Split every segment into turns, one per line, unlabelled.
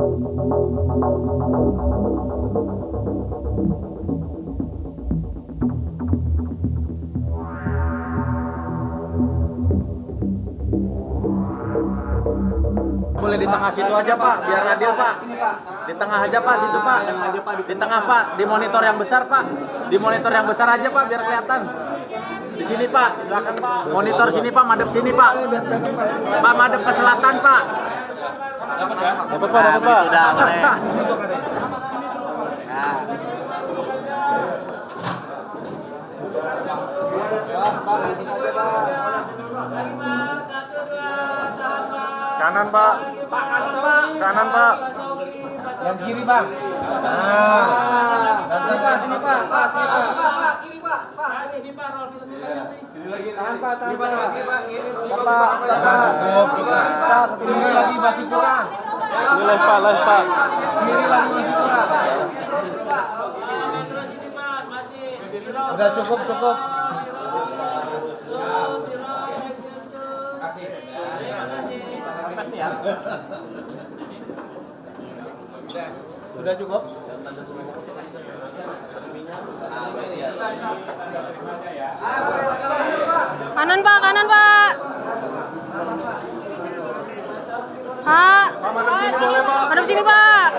Boleh di tengah situ aja Pak, biar adil Pak. Di tengah aja Pak, situ Pak. Di tengah Pak, di monitor yang besar Pak. Di monitor yang besar aja Pak, biar kelihatan. Di sini Pak, belakang Pak. Monitor sini Pak, madep sini Pak. Pak, madep ke selatan Pak.
Dapat Pak.
Sudah boleh.
Kanan Pak. Kanan Pak.
Yang kiri Bang. Nah.
Sini Pak, sini Pak. Kiri Pak. Sini Pak,
Sini lagi.
tahan Pak.
Kiri lagi masih kurang.
Ini live Pak.
Kiri lagi masih kurang. Udah cukup. Udah cukup.
Kanan Pak. Pak. Hadap sini Pak.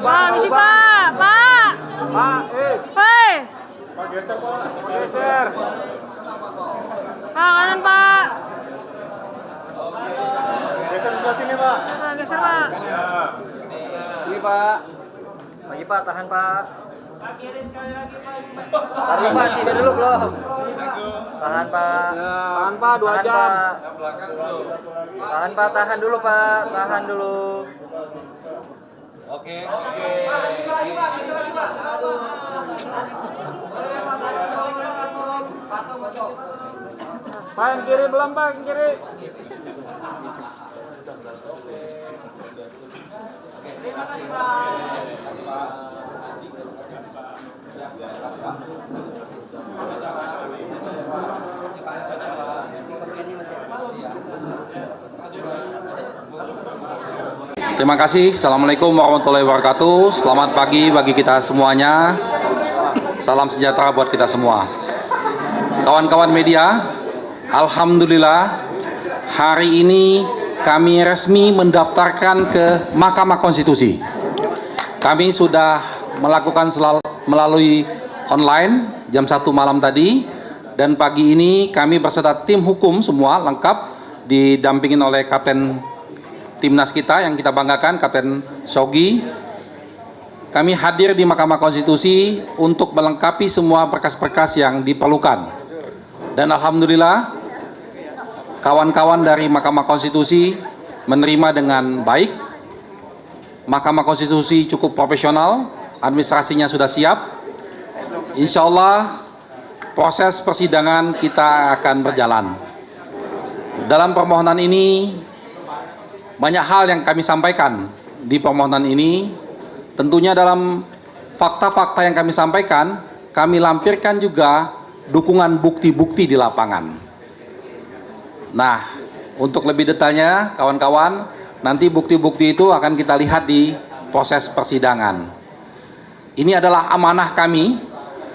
Pak, misi Pak. Hei.
Pak geser Pak. Geser.
Pak, kanan Pak.
Geser sebelah sini Pak.
Nah, geser Pak.
Ini Pak. Lagi Pak, tahan Pak. Tahan Pak, sini dulu belum. Tahan Pak.
Tahan Pak 2 jam.
Tahan Pak, tahan dulu Pak. Tahan dulu. Oke.
Pak yang kiri belum Pak, yang kiri.
Terima kasih. Assalamualaikum warahmatullahi wabarakatuh. Selamat pagi bagi kita semuanya. Salam sejahtera buat kita semua. Kawan-kawan media, alhamdulillah hari ini kami resmi mendaftarkan ke Mahkamah Konstitusi. Kami sudah melakukan melalui online jam 1 malam tadi, dan pagi ini kami berserta tim hukum semua lengkap didampingin oleh Kapten Timnas kita yang kita banggakan, Kapten Shogi. Kami hadir di Mahkamah Konstitusi untuk melengkapi semua berkas-berkas yang diperlukan. Dan alhamdulillah kawan-kawan dari Mahkamah Konstitusi menerima dengan baik. Mahkamah Konstitusi cukup profesional, administrasinya sudah siap. Insya Allah proses persidangan kita akan berjalan. Dalam permohonan ini banyak hal yang kami sampaikan di permohonan ini. Tentunya dalam fakta-fakta yang kami sampaikan, kami lampirkan juga dukungan bukti-bukti di lapangan. Nah, untuk lebih detailnya kawan-kawan, nanti bukti-bukti itu akan kita lihat di proses persidangan. Ini adalah amanah kami,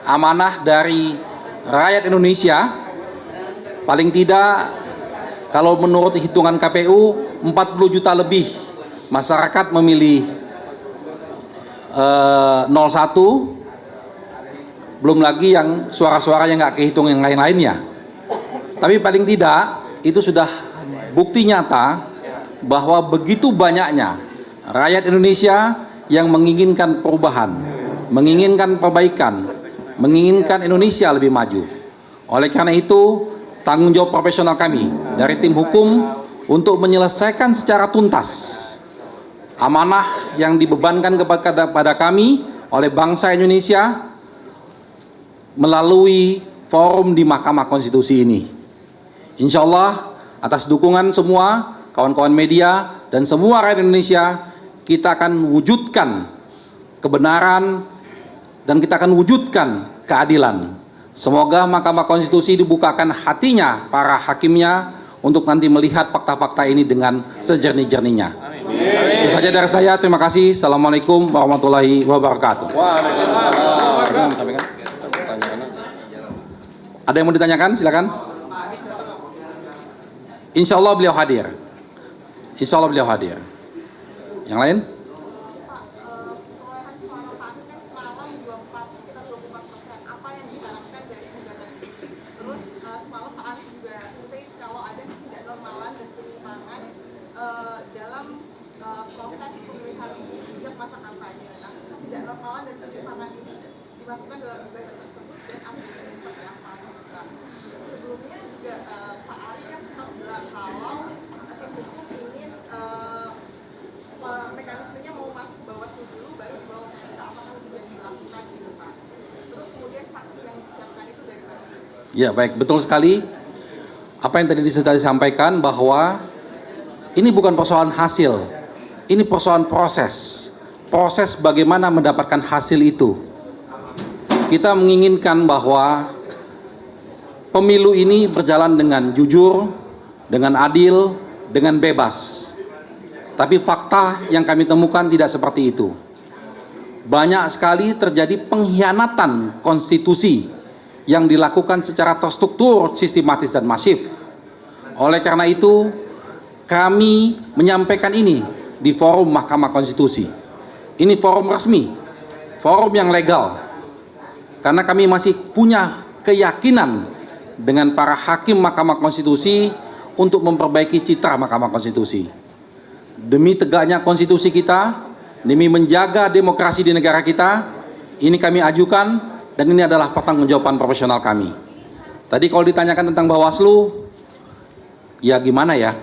amanah dari rakyat Indonesia. Paling tidak, kalau menurut hitungan KPU, 40 juta lebih masyarakat memilih 01, belum lagi yang suara-suara yang nggak kehitung yang lain-lainnya. Tapi paling tidak, itu sudah bukti nyata bahwa begitu banyaknya rakyat Indonesia yang menginginkan perubahan, menginginkan perbaikan, menginginkan Indonesia lebih maju. Oleh karena itu, tanggung jawab profesional kami dari tim hukum untuk menyelesaikan secara tuntas amanah yang dibebankan kepada kami oleh bangsa Indonesia melalui forum di Mahkamah Konstitusi ini. Insya Allah atas dukungan semua kawan-kawan media dan semua rakyat Indonesia, kita akan wujudkan kebenaran dan kita akan wujudkan keadilan. Semoga Mahkamah Konstitusi dibukakan hatinya para hakimnya untuk nanti melihat fakta-fakta ini dengan sejernih-jernihnya. Itu saja dari saya. Terima kasih. Assalamualaikum warahmatullahi wabarakatuh. Ada yang mau ditanyakan? Silakan. Insya Allah beliau hadir. Insya Allah beliau hadir. Yang lain? Ya baik, betul sekali apa yang tadi disampaikan bahwa ini bukan persoalan hasil, ini persoalan proses bagaimana mendapatkan hasil itu. Kita menginginkan bahwa pemilu ini berjalan dengan jujur, dengan adil, dengan bebas. Tapi fakta yang kami temukan tidak seperti itu. Banyak sekali terjadi pengkhianatan konstitusi yang dilakukan secara terstruktur, sistematis dan masif. Oleh karena itu, kami menyampaikan ini di forum Mahkamah Konstitusi. Ini forum resmi, forum yang legal. Karena kami masih punya keyakinan dengan para hakim Mahkamah Konstitusi untuk memperbaiki citra Mahkamah Konstitusi. Demi tegaknya konstitusi kita, demi menjaga demokrasi di negara kita, ini kami ajukan. Dan ini adalah pertanggungjawaban profesional kami. Tadi kalau ditanyakan tentang Bawaslu, ya gimana ya?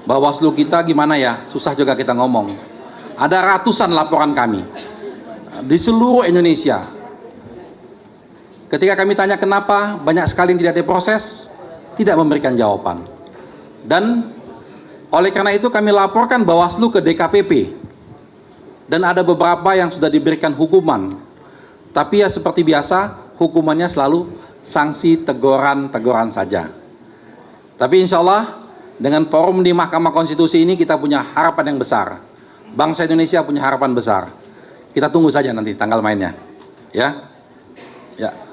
Bawaslu kita gimana ya? Susah juga kita ngomong. Ada ratusan laporan kami di seluruh Indonesia. Ketika kami tanya kenapa banyak sekali yang tidak diproses, tidak memberikan jawaban. Dan oleh karena itu kami laporkan Bawaslu ke DKPP. Dan ada beberapa yang sudah diberikan hukuman. Tapi ya seperti biasa, hukumannya selalu sanksi teguran saja. Tapi insya Allah dengan forum di Mahkamah Konstitusi ini kita punya harapan yang besar. Bangsa Indonesia punya harapan besar. Kita tunggu saja nanti tanggal mainnya. Ya. Ya.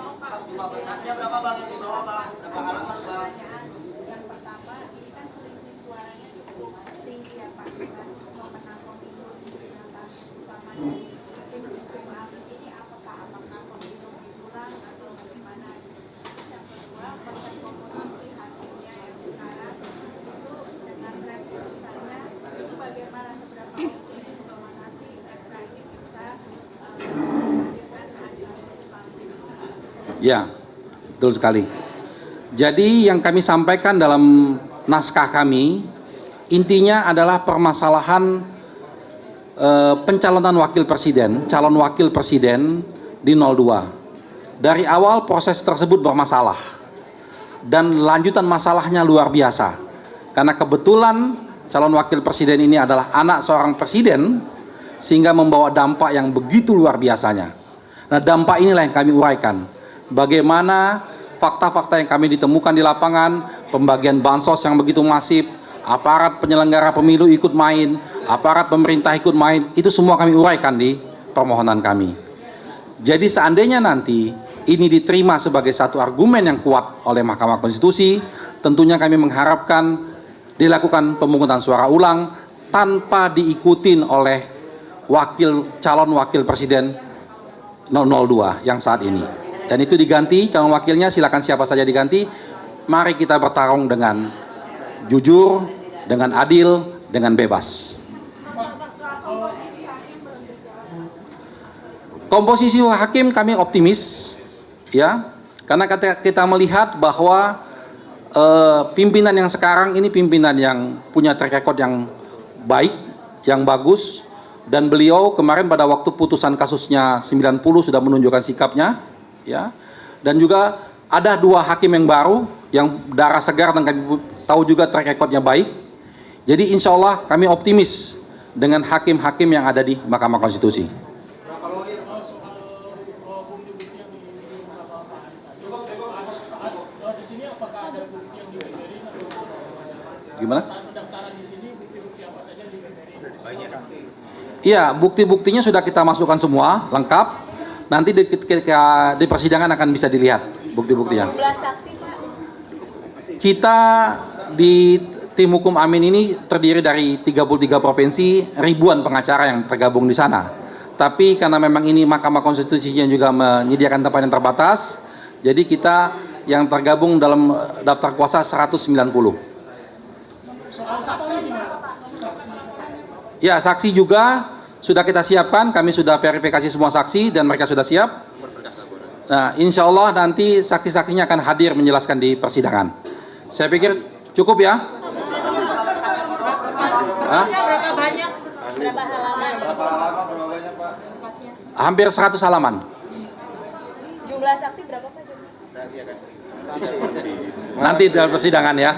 Ya, betul sekali. Jadi yang kami sampaikan dalam naskah kami, intinya adalah permasalahan pencalonan wakil presiden, calon wakil presiden di 02. Dari awal proses tersebut bermasalah. Dan lanjutan masalahnya luar biasa. Karena kebetulan calon wakil presiden ini adalah anak seorang presiden, sehingga membawa dampak yang begitu luar biasanya. Nah, dampak inilah yang kami uraikan. Bagaimana fakta-fakta yang kami ditemukan di lapangan, pembagian bansos yang begitu masif, aparat penyelenggara pemilu ikut main, aparat pemerintah ikut main, itu semua kami uraikan di permohonan kami. Jadi seandainya nanti ini diterima sebagai satu argumen yang kuat oleh Mahkamah Konstitusi, tentunya kami mengharapkan dilakukan pemungutan suara ulang tanpa diikutin oleh calon wakil presiden 002 yang saat ini. Dan itu diganti, calon wakilnya silakan siapa saja diganti. Mari kita bertarung dengan jujur, dengan adil, dengan bebas. Komposisi hakim kami optimis, ya, karena kita melihat bahwa pimpinan yang sekarang ini pimpinan yang punya track record yang baik, yang bagus, dan beliau kemarin pada waktu putusan kasusnya 90 sudah menunjukkan sikapnya. Ya, dan juga ada 2 hakim yang baru yang darah segar dan kami tahu juga track recordnya baik. Jadi insya Allah kami optimis dengan hakim-hakim yang ada di Mahkamah Konstitusi. Gimana? Iya, bukti-buktinya sudah kita masukkan semua, lengkap. Nanti ketika di persidangan akan bisa dilihat bukti-buktinya.
Jumlah saksi, Pak.
Kita di tim hukum Amin ini terdiri dari 33 provinsi, ribuan pengacara yang tergabung di sana. Tapi karena memang ini Mahkamah Konstitusinya juga menyediakan tempat yang terbatas, jadi kita yang tergabung dalam daftar kuasa 190. Ya, saksi juga sudah kita siapkan, kami sudah verifikasi semua saksi dan mereka sudah siap. Nah, insya Allah nanti saksi-saksinya akan hadir menjelaskan di persidangan. Saya pikir cukup ya. Hah?
Berapa banyak? Berapa halaman?
Berapa banyak Pak?
Hampir 100 halaman.
Jumlah saksi berapa, Pak?
Nanti dalam persidangan ya.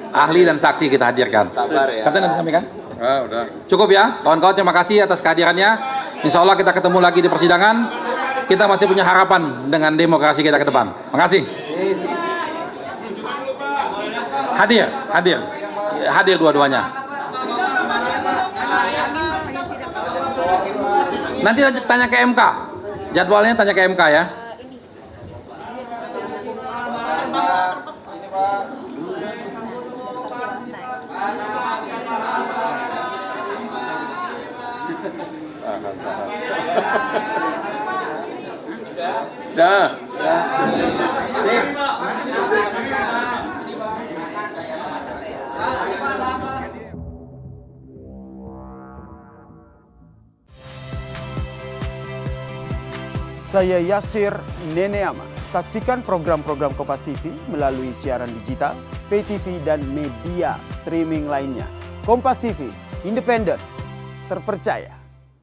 Ahli dan saksi kita hadirkan.
Sabar ya.
Katanya disampaikan?
Udah.
Cukup ya, kawan-kawan, terima kasih atas kehadirannya. Insya Allah kita ketemu lagi di persidangan. Kita masih punya harapan dengan demokrasi kita ke depan. Makasih. Hadir dua-duanya. Nanti tanya ke MK. Jadwalnya tanya ke MK ya.
Dah.
Saya Yasir Neneama. Saksikan program-program Kompas TV melalui siaran digital, pay TV, dan media streaming lainnya. Kompas TV, independen, terpercaya.